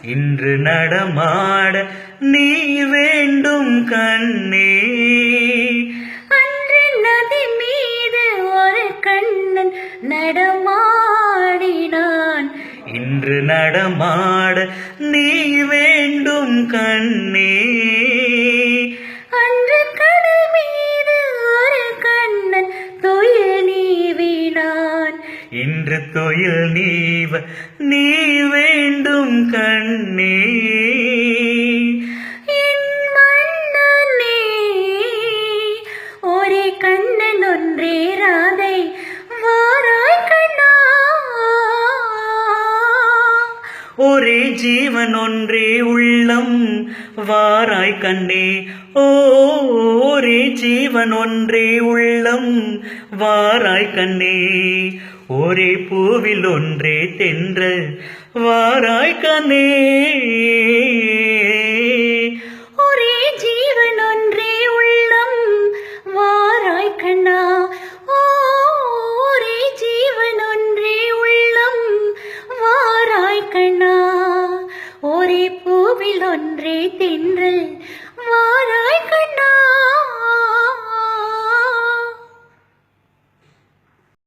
இன்று நடமாட நீ வேண்டும் கண்ணே. அன்று நதி மீது ஒரு கண்ணன் நடமாடினான். இன்று நடமாட நீ வேண்டும் கண்ணே. அன்று கடல் மீது ஒரு கண்ணன் தொழில் நீவினான். இன்று தொழில் நீவ நீ வேண்டும் கண்ணே. என் மன்னனே, ஒரே கண்ணன் ஒன்றே ராதை வாராய் கண்ணா. ஒரே ஜீவன் ஒன்றே உள்ளம் வாராய் கண்ணே. ஒரே ஜீவன் ஒன்றே உள்ளம் வாராய் கண்ணே. ஒரே பூவில் ஒன்றே தென்றல் வாராய் கண்ணே. ஒரே ஜீவன் ஒன்றே உள்ளம் வாராய் கண்ணா. ஒரே ஜீவன் ஒன்றே உள்ளம் வாராய் கண்ணா. ஒரே பூவில் ஒன்றே தென்றல் வாராய் கண்ணா.